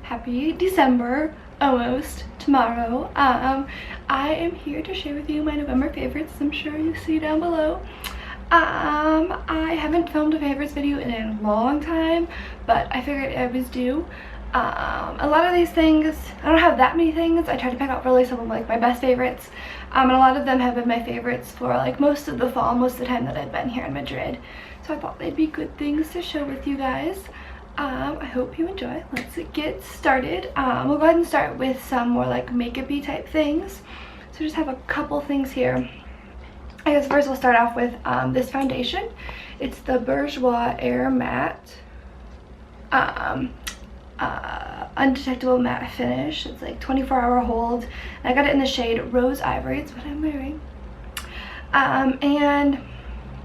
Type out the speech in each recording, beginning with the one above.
happy December, almost tomorrow. I am here to share with you my November favorites. I'm sure you see down below. I haven't filmed a favorites video in a long time, but I figured I was due. A lot of these things, I don't have that many things. I try to pick out really some of like my best favorites, and a lot of them have been my favorites for like most of the fall, most of the time that I've been here in Madrid. So I thought they'd be good things to share with you guys. I hope you enjoy. Let's get started. We'll go ahead and start with some more like makeup-y type things. So just have a couple things here. I guess first we'll start off with this foundation. It's the Bourjois Air Matte undetectable matte finish. It's like 24-hour hold. I got it in the shade Rose Ivory. It's what I'm wearing. And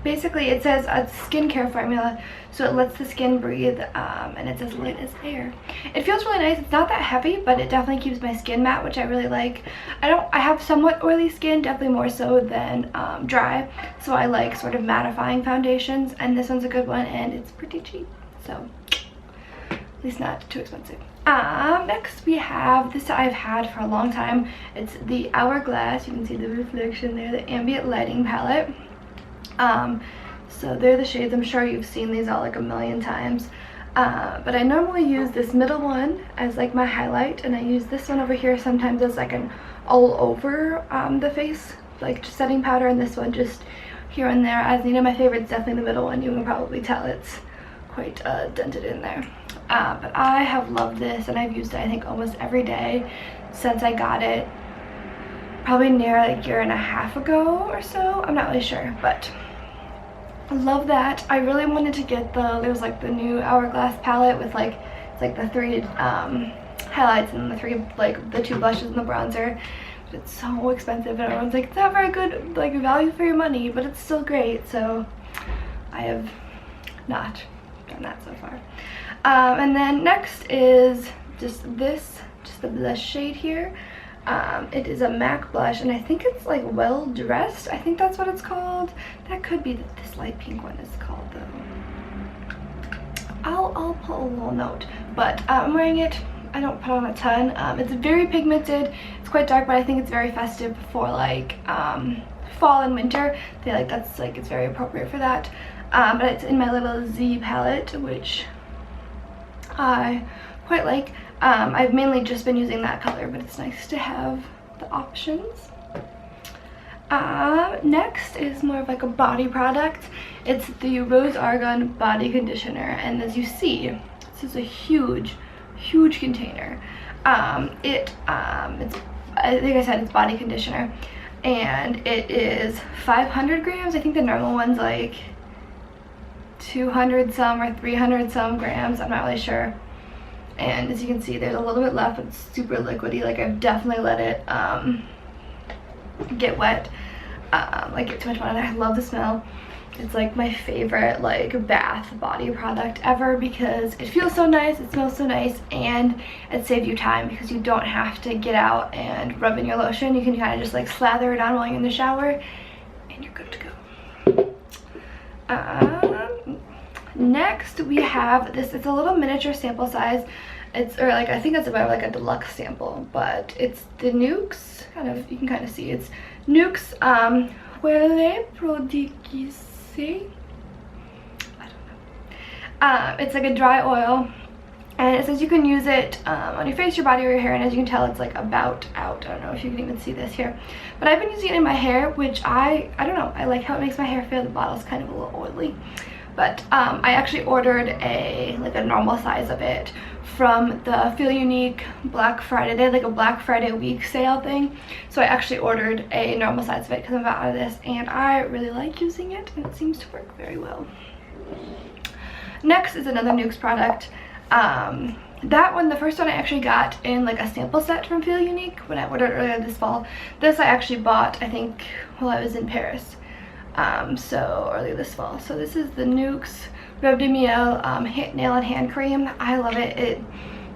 basically it says a skincare formula, so it lets the skin breathe, and it's as light as air. It feels really nice. It's not that heavy, but it definitely keeps my skin matte, which I really like. I have somewhat oily skin, definitely more so than dry, so I like sort of mattifying foundations, and this one's a good one, and it's pretty cheap, so at least not too expensive. Next we have this I've had for a long time. It's the Hourglass. You can see the reflection there, the ambient lighting palette. So they're the shades. I'm sure you've seen these all like a million times, but I normally use this middle one as like my highlight, and I use this one over here sometimes as like an all over the face, like just setting powder, and this one just here and there as needed. My favorite's definitely the middle one. You can probably tell it's quite dented in there, but I have loved this, and I've used it I think almost every day since I got it, probably near like a year and a half ago or so. I'm not really sure, but I love that. I really wanted to get there's like the new Hourglass palette with like, it's like the 3 highlights and the 3, like the 2 blushes and the bronzer. But it's so expensive, and everyone's like, it's not very good like value for your money, but it's still great. So I have not done that so far. And then next is just the blush shade here. It is a MAC blush, and I think it's like Well Dressed. I think that's what it's called. That could be this light pink one is called though. I'll put a little note, but I'm wearing it. I don't put on a ton. It's very pigmented. It's quite dark, but I think it's very festive for like fall and winter. I feel like that's like it's very appropriate for that. But it's in my little Z palette, which I quite like. I've mainly just been using that color, but it's nice to have the options. Next is more of like a body product. It's the Rose Argan Body Conditioner, and as you see, this is a huge container. It's I think I said it's body conditioner, and it is 500 grams. I think the normal one's like 200 some or 300 some grams. I'm not really sure. And as you can see, there's a little bit left, but it's super liquidy. Like I've definitely let it get wet, like get too much water. I love the smell. It's like my favorite like bath body product ever, because it feels so nice, it smells so nice, and it saves you time because you don't have to get out and rub in your lotion. You can kind of just like slather it on while you're in the shower, and you're good to go. Next we have this. It's a little miniature sample size. It's, or like I think it's about like a deluxe sample, but it's the Nukes, kind of, you can kind of see it's Nukes Huele Prodigise. I don't know. It's like a dry oil, and it says you can use it on your face, your body, or your hair, and as you can tell, it's like about out. I don't know if you can even see this here, but I've been using it in my hair, which I don't know, I like how it makes my hair feel. The bottle's kind of a little oily. But I actually ordered a normal size of it from the Feel Unique Black Friday. They had like a Black Friday week sale thing, so I actually ordered a normal size of it because I'm out of this, and I really like using it, and it seems to work very well. Next is another Nukes product. That one, the first one I actually got in like a sample set from Feel Unique when I ordered earlier this fall. This I actually bought, I think, while I was in Paris. So earlier this fall. So this is the Nukes Rêve de Miel nail and hand cream. I love it.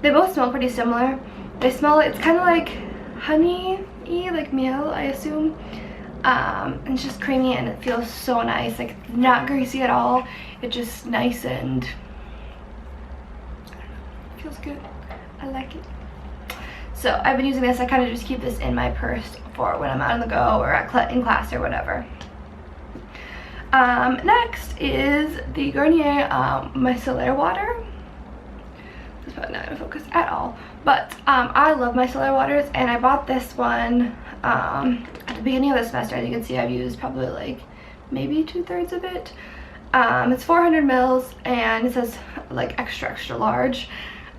They both smell pretty similar. They smell, it's kind of like honey-y, like miel, I assume. And it's just creamy, and it feels so nice. Like not greasy at all. It's just nice, and I don't know, it feels good. I like it. So I've been using this. I kind of just keep this in my purse for when I'm out on the go or in class or whatever. Next is the Garnier micellar water. It's probably not gonna focus at all, but I love micellar waters, and I bought this one at the beginning of the semester. As you can see, I've used probably like maybe 2/3 of it. It's 400 mils, and it says like extra large.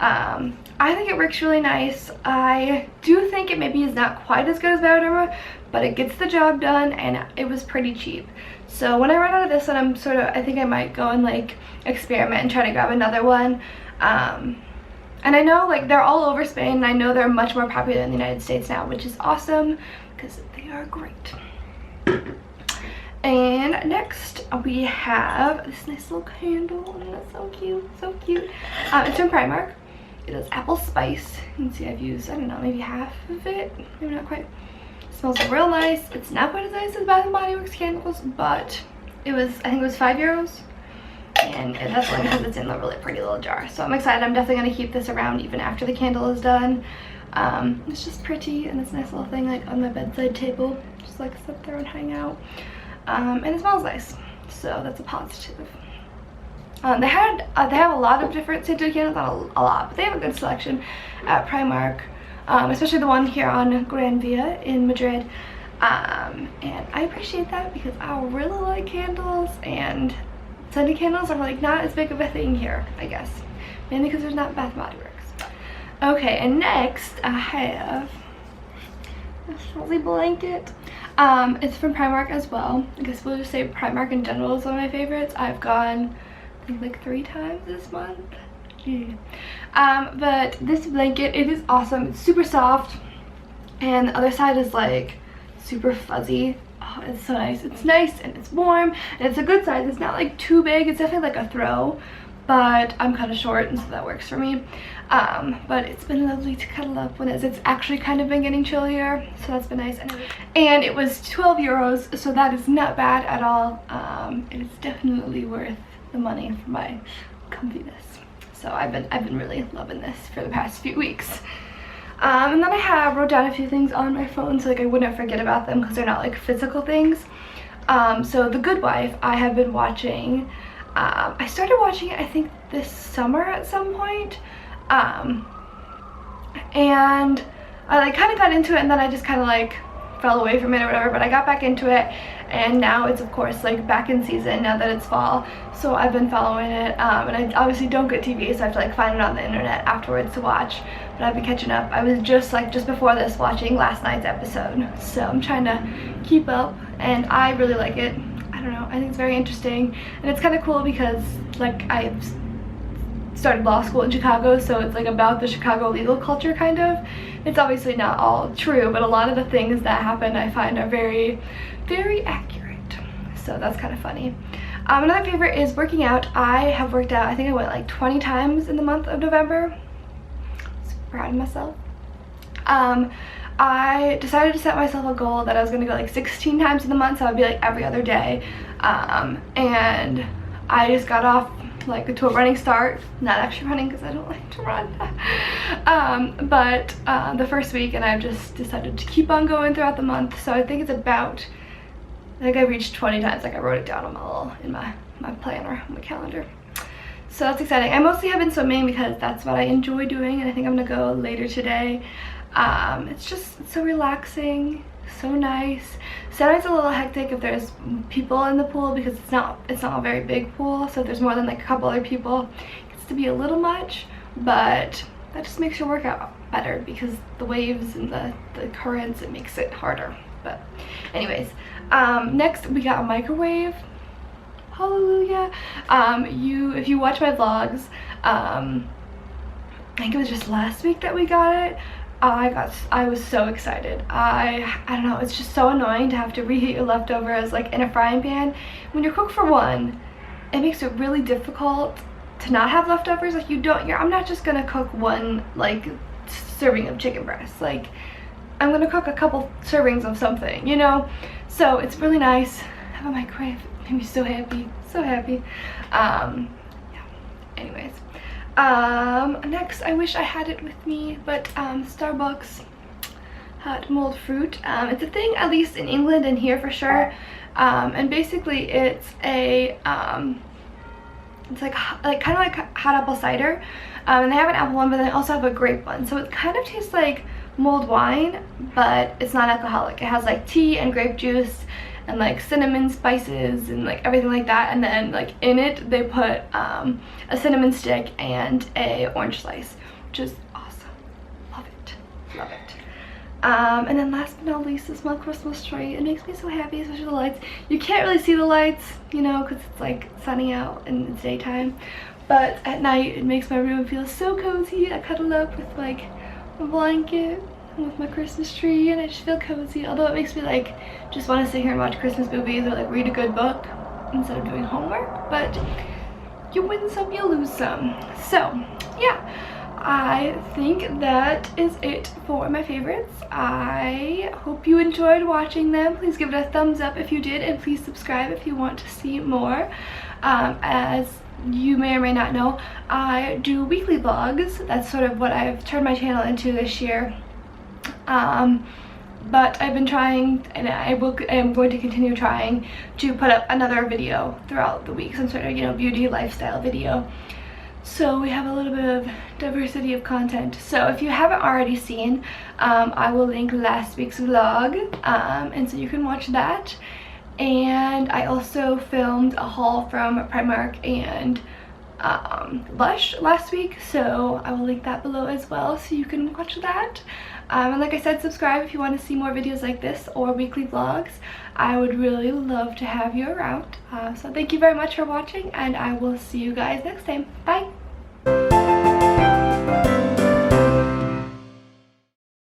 I think it works really nice. I do think it maybe is not quite as good as Bioderma, but it gets the job done, and it was pretty cheap. So when I run out of this one, I think I might go and like experiment and try to grab another one. And I know like they're all over Spain, and I know they're much more popular in the United States now, which is awesome because they are great. And next we have this nice little candle, and it's so cute, so cute. It's from Primark. It is apple spice. You can see I've used, I don't know, maybe half of it, maybe not quite. It smells real nice. It's not quite as nice as Bath & Body Works candles, but it was, I think it was €5. And that's only because it's in a really pretty little jar. So I'm excited. I'm definitely going to keep this around even after the candle is done. It's just pretty, and it's a nice little thing like on my bedside table. Just like sit there and hang out. And it smells nice. So that's a positive. They have a lot of different scented candles, not a lot, but they have a good selection at Primark, especially the one here on Gran Via in Madrid. And I appreciate that because I really like candles, and scented candles are like not as big of a thing here, I guess, mainly because there's not Bath & Body Works. Okay, and next I have a fuzzy blanket. It's from Primark as well. I guess we'll just say Primark in general is one of my favorites. I've gone like 3 times this month. Yeah. But this blanket, it is awesome. It's super soft, and the other side is like super fuzzy. Oh, it's so nice. It's nice and it's warm, and it's a good size. It's not like too big. It's definitely like a throw, but I'm kind of short, and so that works for me. But it's been lovely to cuddle up when it's actually kind of been getting chillier, so that's been nice. And it was €12, so that is not bad at all. It's definitely worth the money for my comfiness. So I've been really loving this for the past few weeks. And then I wrote down a few things on my phone so like I wouldn't forget about them because they're not like physical things. So The Good Wife I have been watching. I started watching it I think this summer at some point. And I like kind of got into it, and then I just kind of like fell away from it or whatever, but I got back into it, and now it's of course like back in season now that it's fall, so I've been following it. And I obviously don't get TV, so I have to like find it on the internet afterwards to watch, but I've been catching up. I was just before this watching last night's episode, so I'm trying to keep up, and I really like it. I don't know, I think it's very interesting, and it's kind of cool because like I've started law school in Chicago, so it's like about the Chicago legal culture kind of. It's obviously not all true, but a lot of the things that happen I find are very, very accurate. So that's kind of funny. Another favorite is working out. I have worked out, I think I went like 20 times in the month of November. Super proud of myself. I decided to set myself a goal that I was going to go like 16 times in the month, so I'd be like every other day. And I just got off like to a running start, not actually running because I don't like to run. But the first week, and I've just decided to keep on going throughout the month. So I think it's about, I think I reached 20 times, like I wrote it down on my planner, on my calendar. So that's exciting. I mostly have been swimming because that's what I enjoy doing, and I think I'm gonna go later today. It's just so relaxing, so nice. Sometimes a little hectic if there's people in the pool because it's not a very big pool, so if there's more than like a couple other people, it gets to be a little much, but that just makes your workout better because the waves and the currents, it makes it harder. But anyways, next we got a microwave. Hallelujah. If you watch my vlogs, I think it was just last week that we got it. I was so excited. I don't know, it's just so annoying to have to reheat your leftovers like in a frying pan. When you cook for one, it makes it really difficult to not have leftovers. Like I'm not just gonna cook one like serving of chicken breast. Like I'm gonna cook a couple servings of something, you know? So it's really nice. Have a microwave. It made me so happy, so happy. Yeah, anyways. Next, I wish I had it with me, but Starbucks hot mulled fruit. It's a thing, at least in England and here for sure. And basically it's a it's like kind of like hot apple cider. And they have an apple one, but they also have a grape one. So it kind of tastes like mulled wine, but it's not alcoholic. It has like tea and grape juice and like cinnamon spices and like everything like that, and then like in it they put a cinnamon stick and a orange slice, which is awesome. Love it, love it. And then last but not least, this small Christmas tree. It makes me so happy, especially the lights. You can't really see the lights, you know, because it's like sunny out and it's daytime, but at night it makes my room feel so cozy. I cuddle up with like a blanket with my Christmas tree and I just feel cozy, although it makes me like just want to sit here and watch Christmas movies or like read a good book instead of doing homework. But you win some, you lose some. So yeah, I think that is it for my favorites. I hope you enjoyed watching them. Please give it a thumbs up if you did, and please subscribe if you want to see more. As you may or may not know, I do weekly vlogs. That's sort of what I've turned my channel into this year. But I've been trying, and I am going to continue trying to put up another video throughout the week, some sort of, you know, beauty lifestyle video, so we have a little bit of diversity of content. So if you haven't already seen, I will link last week's vlog, and so you can watch that. And I also filmed a haul from Primark and Lush last week, so I will link that below as well, so you can watch that. And like I said, subscribe if you want to see more videos like this or weekly vlogs. I would really love to have you around. So thank you very much for watching, and I will see you guys next time. Bye!